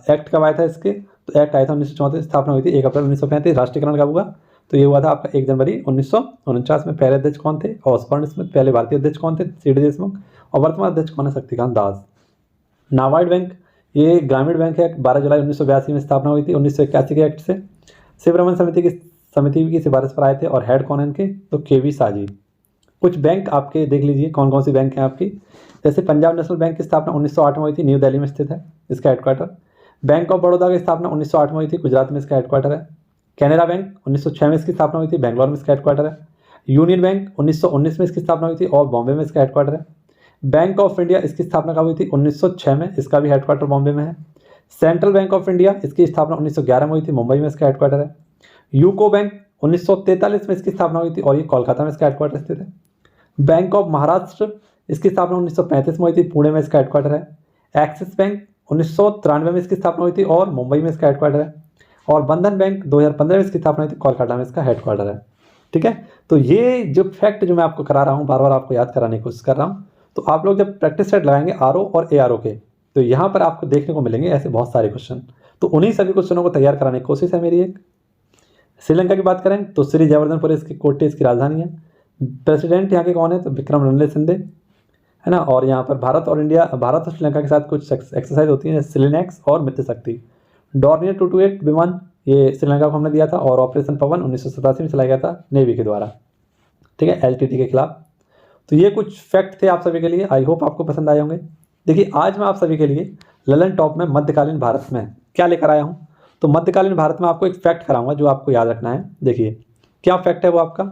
एक्ट कब आया था इसके? तो एक्ट आया था 1934, स्थापना हुई थी 1 अप्रैल 1935। राष्ट्रीयकरण कब हुआ? तो ये हुआ था आपका 1 जनवरी 1949 में। पहले अध्यक्ष कौन थे? Osborne Smith. पहले भारतीय अध्यक्ष कौन थे? सीडी देशमुख। और वर्तमान अध्यक्ष कौन है? शक्तिकांत दास। नाबार्ड बैंक ये ग्रामीण बैंक है। 12 जुलाई 1982 में स्थापना हुई थी 1981 के एक्ट से। शिवरमन समिति की सिफारिश पर आए थे। और हेड कौन है इनके? तो केवी साजी। कुछ बैंक आपके देख लीजिए कौन कौन सी बैंक हैं आपकी। जैसे पंजाब नेशनल बैंक की स्थापना 1908 में हुई थी, न्यू दिल्ली में स्थित है इसका हेडक्वार्टर। बैंक ऑफ बड़ौदा की स्थापना 1908 में हुई थी, गुजरात में इसका हेडक्वार्टर है। कैनरा बैंक 1906 में इसकी स्थापना हुई थी, बेंगलोर में इसका हेडक्वार्टर है। यूनियन बैंक 1919 में इसकी स्थापना हुई थी और बॉम्बे में इसका हेडक्वार्टर है। बैंक ऑफ इंडिया इसकी स्थापना कब हुई थी? 1906 में, इसका भी हेडक्वार्टर बॉम्बे में है। सेंट्रल बैंक ऑफ इंडिया इसकी स्थापना 1911 में हुई थी, मुंबई में इसका हेडक्वार्टर है। यूको बैंक 1943 में इसकी स्थापना हुई थी और ये कोलकाता में इसका हेडक्वार्टर स्थित है। बैंक ऑफ महाराष्ट्र इसकी स्थापना 1935 में हुई थी, पुणे में इसका हेडक्वार्टर है। एक्सिस बैंक 1993 में इसकी स्थापना हुई थी और मुंबई में इसका हेडक्वार्टर है। और बंधन बैंक 2015 में इसकी स्थापना हुई थी, कोलकाता में इसका हेडक्वार्टर है। ठीक है, तो ये जो फैक्ट जो मैं आपको करा रहा हूँ, बार बार आपको याद कराने की कोशिश कर रहा हूँ। तो आप लोग जब प्रैक्टिस सेट लगाएंगे आरओ और एआरओ के, तो यहाँ पर आपको देखने को मिलेंगे ऐसे बहुत सारे क्वेश्चन। तो उन्हीं सभी क्वेश्चनों को तैयार कराने की कोशिश है मेरी एक। श्रीलंका की बात करें तो श्री जयवर्धनपुर इसकी कोटे इसकी राजधानी है। प्रेसिडेंट यहाँ के कौन है? तो विक्रम रंगले है ना। और यहाँ पर भारत और श्रीलंका के साथ कुछ एक्सरसाइज होती है, सिलिनेक्स और मित्र शक्ति। डॉर्नियर 228 विमान ये श्रीलंका को हमने दिया था और ऑपरेशन पवन 1987 में चलाया गया था नेवी के द्वारा, ठीक है, एलटीटी के खिलाफ। तो ये कुछ फैक्ट थे आप सभी के लिए, आई होप आपको पसंद आए होंगे। देखिए आज मैं आप सभी के लिए ललन टॉप में मध्यकालीन भारत में क्या लेकर आया हूँ। तो मध्यकालीन भारत में आपको एक फैक्ट कराऊंगा जो आपको याद रखना है। देखिए क्या फैक्ट है वो आपका?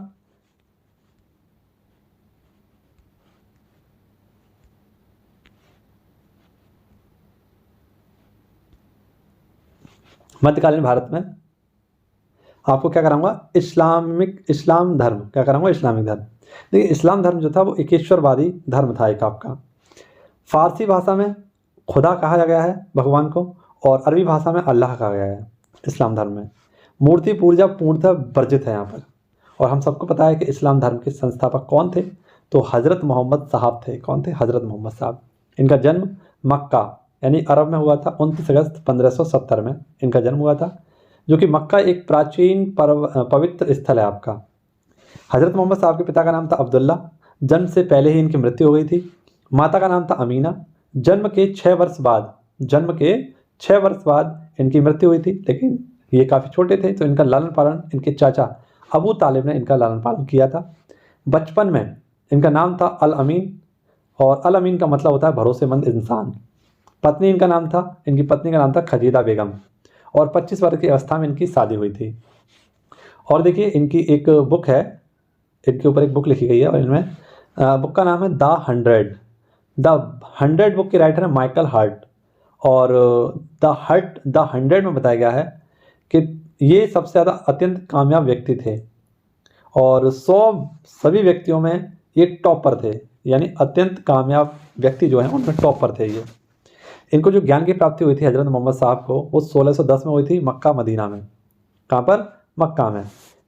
मध्यकालीन भारत में आपको क्या कराऊंगा? इस्लाम धर्म क्या कराऊंगा? इस्लामिक धर्म। देखिए इस्लाम धर्म जो था वो एकेश्वरवादी धर्म था एक आपका। फारसी भाषा में खुदा कहा गया है भगवान को और अरबी भाषा में अल्लाह कहा गया है इस्लाम धर्म में। मूर्ति पूजा पूर्णतः वर्जित है यहाँ पर। और हम सबको पता है कि इस्लाम धर्म के संस्थापक कौन थे? तो हज़रत मोहम्मद साहब थे। कौन थे? हज़रत मोहम्मद साहब। इनका जन्म मक्का यानी अरब में हुआ था। 29 अगस्त 1570 में इनका जन्म हुआ था, जो कि मक्का एक प्राचीन पवित्र स्थल है आपका। हज़रत मोहम्मद साहब के पिता का नाम था अब्दुल्ला। जन्म से पहले ही इनकी मृत्यु हो गई थी। माता का नाम था अमीना। जन्म के 6 वर्ष बाद इनकी मृत्यु हुई थी, लेकिन ये काफ़ी छोटे थे तो इनका लालन पालन इनके चाचा अबू तालिब ने इनका लालन पालन किया था। बचपन में इनका नाम था अल अमीन और अल अमीन का मतलब होता है भरोसेमंद इंसान। इनकी पत्नी का नाम था खजीदा बेगम और 25 वर्ष की अवस्था में इनकी शादी हुई थी। और देखिए इनकी एक बुक है, इनके ऊपर एक बुक लिखी गई है और इनमें बुक का नाम है द हंड्रेड बुक के राइटर है माइकल हार्ट। और द हंड्रेड में बताया गया है कि ये सबसे ज़्यादा अत्यंत कामयाब व्यक्ति थे और 100 सभी व्यक्तियों में ये टॉपर थे, यानी अत्यंत कामयाब व्यक्ति जो हैं उनमें टॉपर थे ये। इनको जो ज्ञान की प्राप्ति हुई थी हज़रत मोहम्मद साहब को वो 1610 में हुई थी मक्का मदीना में। कहाँ पर? मक्का में।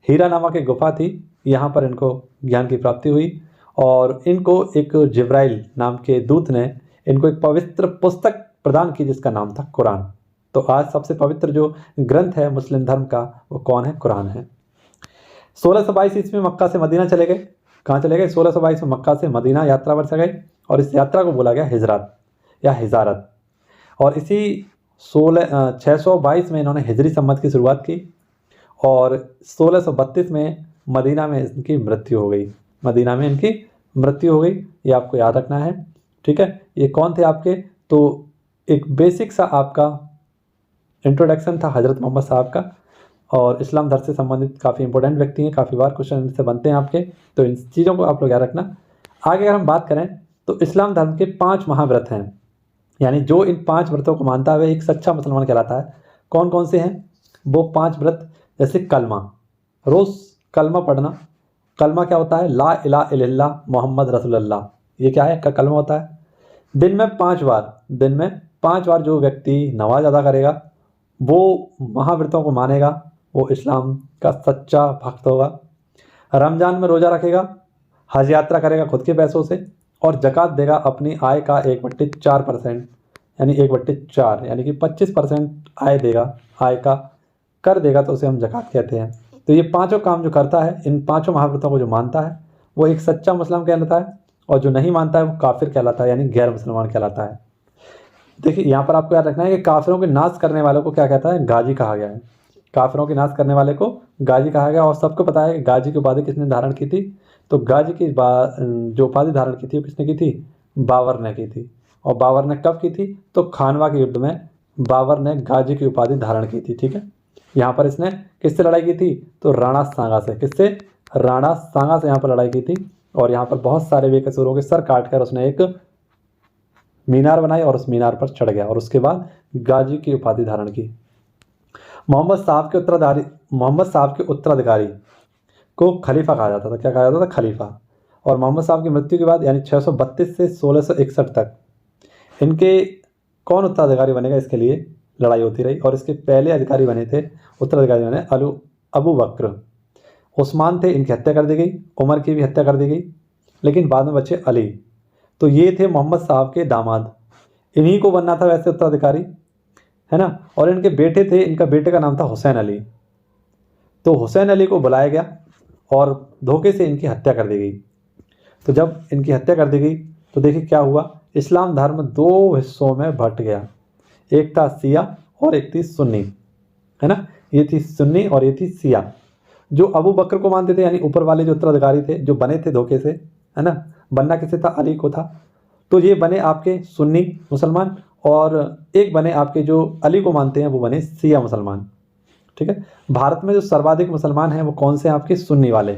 हीरा नामक एक गुफा थी, यहाँ पर इनको ज्ञान की प्राप्ति हुई और इनको एक जिब्राइल नाम के दूत ने इनको एक पवित्र पुस्तक प्रदान की जिसका नाम था कुरान। तो आज सबसे पवित्र जो ग्रंथ है मुस्लिम धर्म का वो कौन है? कुरान है। 1622 ईस्वी में मक्का से मदीना चले गए। कहाँ चले गए? 1622 में मक्का से मदीना यात्रा पर चले गए और इस यात्रा को बोला गया हिजरत या हिजारत। और इसी 622 में इन्होंने हिजरी सम्मत की शुरुआत की और 1632 में मदीना में इनकी मृत्यु हो गई। ये आपको याद रखना है, ठीक है। ये कौन थे आपके? तो एक बेसिक सा आपका इंट्रोडक्शन था हज़रत मोहम्मद साहब का, और इस्लाम धर्म से संबंधित काफ़ी इंपॉर्टेंट व्यक्ति हैं, काफ़ी बार क्वेश्चन इनसे बनते हैं आपके, तो इन चीज़ों को आप लोग याद रखना। आगे अगर हम बात करें तो इस्लाम धर्म के 5 महाव्रत हैं, यानी जो इन 5 व्रतों को मानता है वह एक सच्चा मुसलमान कहलाता है। कौन कौन से हैं वो 5 व्रत? जैसे कलमा, रोज़ कलमा पढ़ना। कलमा क्या होता है? ला इलाहा इल्लल्लाह मोहम्मद रसूलुल्लाह, ये क्या है? कलमा होता है। दिन में 5 बार जो व्यक्ति नमाज अदा करेगा, वो महाव्रतों को मानेगा, वो इस्लाम का सच्चा भक्त होगा। रमज़ान में रोज़ा रखेगा, हज यात्रा करेगा खुद के पैसों से, और ज़कात देगा अपनी आय का 1/4%, यानी 1/4 यानी कि 25% आय देगा, आय का कर देगा, तो उसे हम ज़कात कहते हैं। तो ये 5 काम जो करता है, इन 5 महाव्रतों को जो मानता है वो एक सच्चा मुसलमान कहलाता है, और जो नहीं मानता है वो काफिर कहलाता है, यानी गैर मुसलमान कहलाता है। देखिए यहाँ पर आपको याद रखना है कि काफिरों के नाश करने वालों को क्या कहता है? गाजी कहा गया है। काफिरों के नाश करने वाले को गाजी कहा गया, और सबको पता है कि गाजी की उपाधि किसने धारण की थी? तो गाजी की जो उपाधि धारण की थी वो किसने की थी? बाबर ने की थी। और बाबर ने कब की थी? तो खानवा के युद्ध में बाबर ने गाजी की उपाधि धारण की थी। ठीक है, यहाँ पर इसने किससे लड़ाई की थी? तो राणा सांगा से। किससे? राणा सांगा से यहाँ पर लड़ाई की थी, और यहाँ पर बहुत सारे बेकसूरों के सर काट कर उसने एक मीनार बनाई, और उस मीनार पर चढ़ गया, और उसके बाद गाजी की उपाधि धारण की। मोहम्मद साहब के उत्तराधिकारी को खलीफा कहा जाता था। क्या कहा जाता था? खलीफा। और मोहम्मद साहब की मृत्यु के बाद यानी 632 से 1661 तक इनके कौन उत्तराधिकारी बनेगा, इसके लिए लड़ाई होती रही। और इसके पहले अधिकारी बने थे, उत्तराधिकारी बने अबू बकर। उस्मान थे, इनकी हत्या कर दी गई, उमर की भी हत्या कर दी गई, लेकिन बाद में बचे अली। तो ये थे मोहम्मद साहब के दामाद, इन्हीं को बनना था वैसे उत्तराधिकारी, है ना। और इनके बेटे थे, इनका बेटे का नाम था हुसैन अली। तो हुसैन अली को बुलाया गया और धोखे से इनकी हत्या कर दी गई। तो जब इनकी हत्या कर दी गई तो देखिए क्या हुआ, इस्लाम धर्म 2 हिस्सों में बंट गया। एक था सिया और एक थी सुन्नी, है ना। ये थी सुन्नी और ये थी सिया। जो अबू बकर को मानते थे, यानी ऊपर वाले जो उत्तराधिकारी थे, जो बने थे धोखे से, है ना, बनना किसे था? अली को था। तो ये बने आपके सुन्नी मुसलमान, और एक बने आपके जो अली को मानते हैं वो बने सिया मुसलमान। ठीक है, भारत में जो सर्वाधिक मुसलमान हैं वो कौन से? आपके सुन्नी वाले।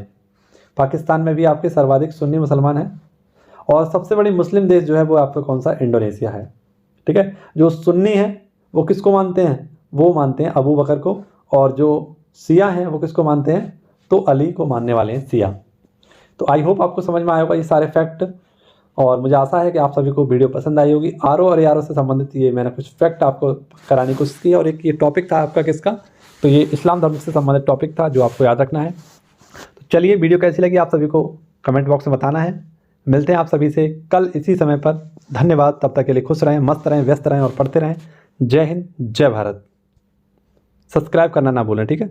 पाकिस्तान में भी आपके सर्वाधिक सुन्नी मुसलमान हैं, और सबसे बड़ी मुस्लिम देश जो है वो आपका कौन सा? इंडोनेशिया है। ठीक है, जो सुन्नी है वो किसको मानते हैं? वो मानते हैं अबू बकर को, और जो सिया हैं वो किसको मानते हैं? तो अली को मानने वाले हैं, सिया। तो आई होप आपको समझ में आया होगा ये सारे फैक्ट, और मुझे आशा है कि आप सभी को वीडियो पसंद आई होगी। आरओ और यारो से संबंधित ये मैंने कुछ फैक्ट आपको कराने की कोशिश की, और एक ये टॉपिक था आपका किसका? तो ये इस्लाम धर्म से संबंधित टॉपिक था जो आपको याद रखना है। तो चलिए, वीडियो कैसी लगी आप सभी को कमेंट बॉक्स में बताना है। मिलते हैं आप सभी से कल इसी समय पर। धन्यवाद, तब तक के लिए खुश रहें, मस्त रहें, व्यस्त रहें और पढ़ते रहें। जय हिंद, जय भारत। सब्सक्राइब करना ना भूलें, ठीक है।